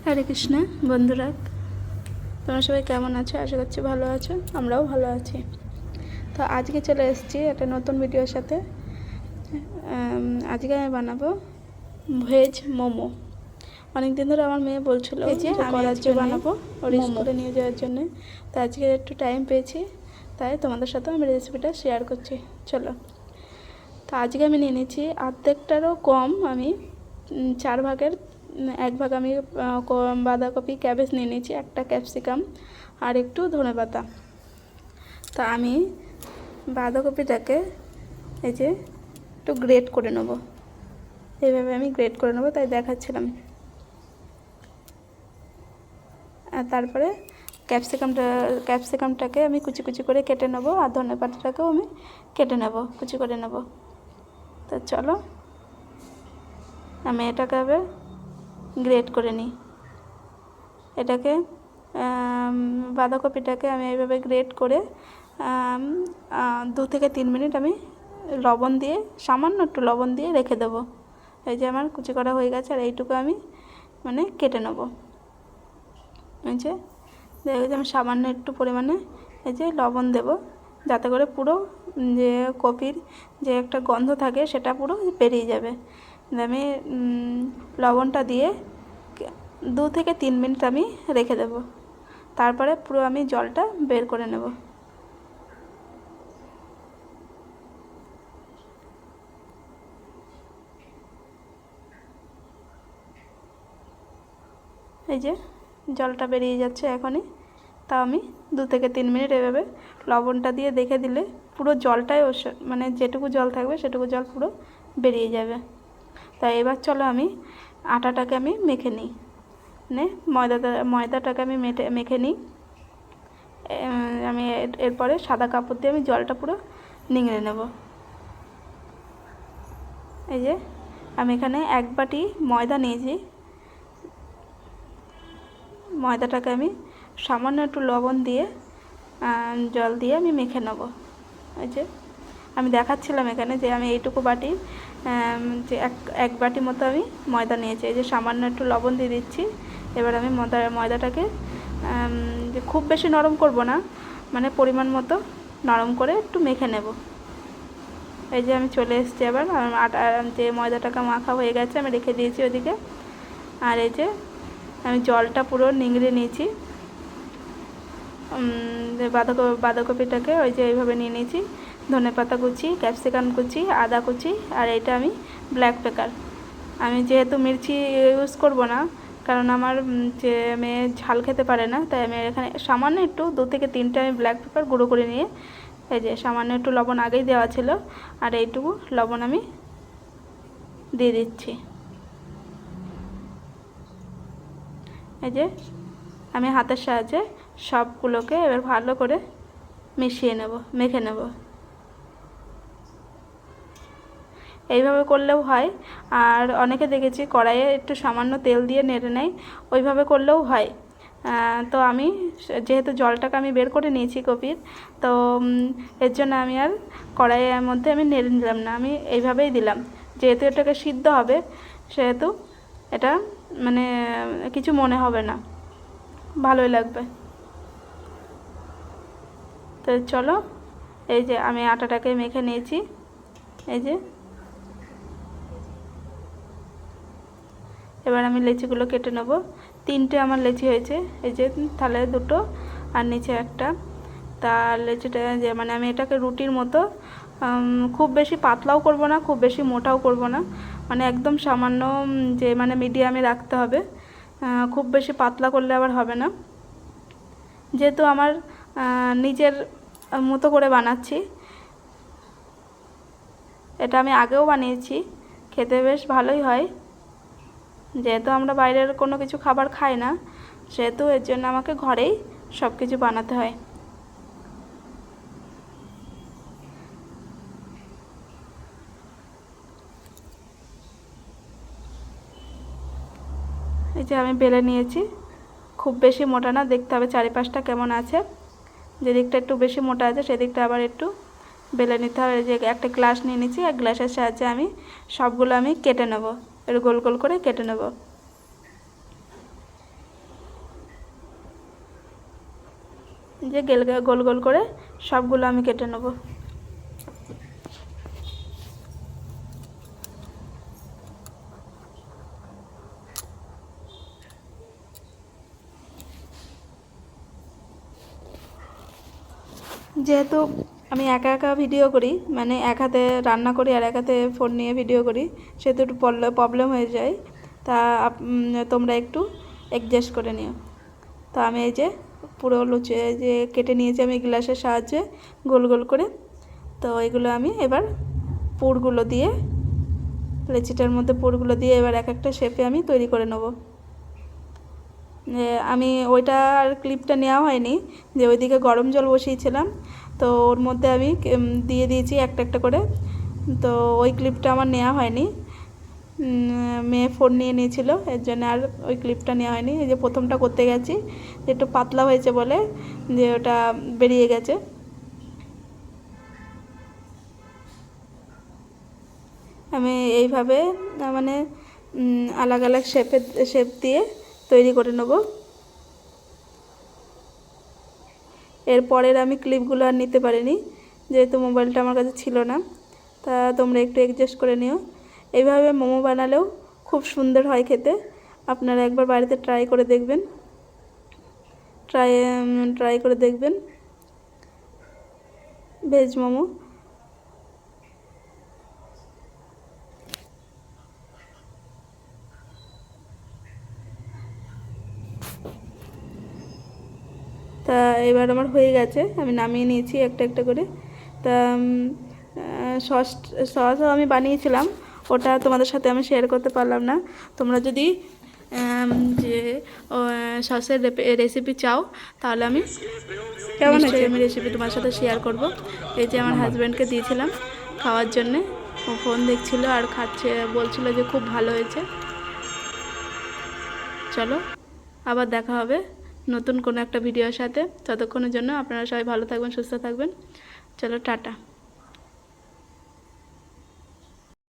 হরে কৃষ্ণ বন্ধুরা, তোমরা সবাই কেমন আছো? আশা করছি ভালো আছো, আমরাও ভালো আছি। তো আজকে চলে এসেছি একটা নতুন ভিডিওর সাথে। আজকে আমি বানাবো ভেজ মোমো। অনেক দিন ধরে আমার মেয়ে বলছিল যে আমি আজকে বানাবো ওর স্কুলে নিয়ে যাওয়ার জন্য। তো আজকে একটু টাইম পেয়েছি, তাই তোমাদের সাথে আমি রেসিপিটা শেয়ার করছি। চলো। তো আজকে আমি নিয়ে নিয়েছি অর্ধেকটারও কম, আমি 4 ভাগের 1 ভাগ আমি বাঁধাকপি ক্যাবেজ নিয়ে নিয়েছি, একটা ক্যাপসিকাম আর একটু ধনেপাতা। তা আমি বাঁধাকপিটাকে এই যে একটু গ্রেট করে নেব, এইভাবে আমি গ্রেট করে নেব, তাই দেখাচ্ছিলাম। আর তারপরে ক্যাপসিকামটাকে আমি কুচি কুচি করে কেটে নেব, আর ধনেপাতাটাকেও আমি কেটে নেব, কুচি করে নেব। তো চলো আমি এটাকে আবার গ্রেট করে নিই। এটাকে বাঁধাকপিটাকে আমি এইভাবে গ্রেট করে 2 থেকে 3 মিনিট আমি লবণ দিয়ে, সামান্য একটু লবণ দিয়ে রেখে দেবো। এই যে আমার কুচি করা হয়ে গেছে, আর এইটুকু আমি মানে কেটে নেব। এই যে দেখো, আমি সামান্য একটু পরিমাণে এই যে লবণ দেব, যাতে করে পুরো যে কপির যে একটা গন্ধ থাকে সেটা পুরো বেরিয়ে যাবে। আমি লবণটা দিয়ে 2 থেকে 3 মিনিট আমি রেখে দেব। তারপরে পুরো আমি জলটা বের করে নেব। এই যে জলটা বেরিয়ে যাচ্ছে এখনই। তা আমি 2 থেকে 3 মিনিট এভাবে লবণটা দিয়ে দেখে দিলে পুরো জলটাই মানে যেটুকু জল থাকবে সেটুকু জল পুরো বেরিয়ে যাবে। তাই এবার চলো আমি আটাটাকে আমি মেখে নিই, মানে ময়দাটাকে আমি মেখে নিই। আমি এরপরে সাদা কাপড় দিয়ে আমি জলটা পুরো নিংড়ে নেব। এই যে আমি এখানে 1 বাটি ময়দা নিয়েছি। ময়দাটাকে আমি সামান্য একটু লবণ দিয়ে জল দিয়ে আমি মেখে নেব। এই যে আমি দেখাচ্ছিলাম এখানে যে আমি এইটুকু বাটি যে এক বাটি মতো আমি ময়দা নিয়েছি। এই যে সামান্য একটু লবণ দিয়ে দিচ্ছি। এবার আমি ময়দাটাকে যে খুব বেশি নরম করব না, মানে পরিমাণ মতো নরম করে একটু মেখে নেব। এই যে আমি চলে এসেছি, এবার যে ময়দাটাকে মাখা হয়ে গেছে আমি রেখে দিয়েছি ওদিকে। আর এই যে আমি জলটা পুরো নিংড়ে নিয়েছি। বাঁধাকপিটাকে ওই যে এইভাবে নিয়ে নিয়েছি, ধনেপাতা কুচি, ক্যাপসিকাম কুচি, আদা কুচি, আর এটা আমি ব্ল্যাক পেপার। আমি যেহেতু মির্চি ইউজ করব না, কারণ আমার যে মেয়ে ঝাল খেতে পারে না, তাই আমি এখানে সামান্য একটু 2 থেকে 3টে আমি ব্ল্যাক পেপার গুঁড়ো করে নিয়ে, এই যে সামান্য একটু লবণ আগেই দেওয়া ছিল, আর এইটুকু লবণ আমি দিয়ে দিচ্ছি। এই যে আমি হাতের সাহায্যে সবগুলোকে এবার ভালো করে মিশিয়ে নেব, মেখে নেব। এইভাবে করলেও হয়, আর অনেকে দেখেছি কড়াইয়ে একটু সামান্য তেল দিয়ে নেড়ে নেয়, ওইভাবে করলেও হয়। তো আমি যেহেতু জলটাকে আমি বের করে নিয়েছি কপির, তো এর জন্য আমি আর কড়াইয়ের মধ্যে আমি নেড়ে নিলাম না, আমি এইভাবেই দিলাম। যেহেতু এটাকে সিদ্ধ হবে, সেহেতু এটা মানে কিছু মনে হবে না, ভালোই লাগবে। তো চলো, এই যে আমি আটাটাকে মেখে নিয়েছি। এই যে এবার আমি লেচিগুলো কেটে নেব। 3টে আমার লেচি হয়েছে, এই যে তাহলে 2টো আর নিচে একটা। তার লেচিটা যে মানে আমি এটাকে রুটির মতো, খুব বেশি পাতলাও করব না, খুব বেশি মোটাও করব না, মানে একদম সামান্য যে মানে মিডিয়ামে রাখতে হবে। খুব বেশি পাতলা করলে আবার হবে না। যেহেতু আমার নিজের মতো করে বানাচ্ছি, এটা আমি আগেও বানিয়েছি, খেতে বেশ ভালোই হয়। যেহেতু আমরা বাইরের কোনো কিছু খাবার খাই না, সেহেতু এর জন্য আমাকে ঘরেই সব কিছু বানাতে হয়। এই যে আমি বেলে নিয়েছি, খুব বেশি মোটা না, দেখতে হবে চারিপাশটা কেমন আছে। যেদিকটা একটু বেশি মোটা আছে সেদিকটা আবার একটু বেলে নিতে হবে। যে একটা গ্লাস নিয়ে নিয়েছি, আর গ্লাসের সাহায্যে আমি সবগুলো আমি কেটে নেব, একটু গোল গোল করে কেটে নেব। যে গোল গোল করে সবগুলো আমি কেটে নেব। যেহেতু আমি একা একা ভিডিও করি, মানে এক হাতে রান্না করি আর এক হাতে ফোন নিয়ে ভিডিও করি, সেহেতু একটু প্রবলেম হয়ে যায়। তা তোমরা একটু অ্যাডজাস্ট করে নিও। তো আমি এই যে পুরো লুচি যে কেটে নিয়েছি আমি গ্লাসের সাহায্যে গোল গোল করে। তো এগুলো আমি এবার পুরগুলো দিয়ে, লেচিটার মধ্যে পুরগুলো দিয়ে এবার এক একটা শেপে আমি তৈরি করে নেব। আমি ওইটার ক্লিপটা নেওয়া হয়নি, যে ওইদিকে গরম জল বসিয়েছিলাম, তো ওর মধ্যে আমি দিয়ে দিয়েছি একটা একটা করে। তো ওই ক্লিপটা আমার নেওয়া হয়নি, মেয়ে ফোন নিয়ে নিয়েছিল, এর জন্য আর ওই ক্লিপটা নেওয়া হয়নি। এই যে প্রথমটা করতে গেছি, একটু পাতলা হয়েছে বলে যে ওটা বেরিয়ে গেছে। আমি এইভাবে মানে আলাদা আলাদা শেপ দিয়ে তৈরি করে নেব। এরপরের আমি ক্লিপগুলো আর নিতে পারিনি, যেহেতু মোবাইলটা আমার কাছে ছিল না। তা তোমরা একটু অ্যাডজাস্ট করে নিও। এইভাবে মোমো বানালেও খুব সুন্দর হয় খেতে। আপনারা একবার বাড়িতে ট্রাই করে দেখবেন, ট্রাই করে দেখবেন ভেজ মোমো। তা এবার আমার হয়ে গেছে, আমি নামিয়ে নিয়েছি একটা একটা করে। তা সসও আমি বানিয়েছিলাম, ওটা তোমাদের সাথে আমি শেয়ার করতে পারলাম না। তোমরা যদি যে সসের রেসিপি চাও, তাহলে আমি আমি রেসিপি তোমার সাথে শেয়ার করব। এই যে আমার হাজব্যান্ডকে দিয়েছিলাম খাওয়ার জন্যে, ও ফোন দেখছিল আর খাচ্ছে, বলছিল যে খুব ভালো হয়েছে। চলো আবার দেখা হবে নতুন কোনো একটা ভিডিওর সাথে। ততক্ষণের জন্য আপনারা সবাই ভালো থাকবেন, সুস্থ থাকবেন। চলো টাটা।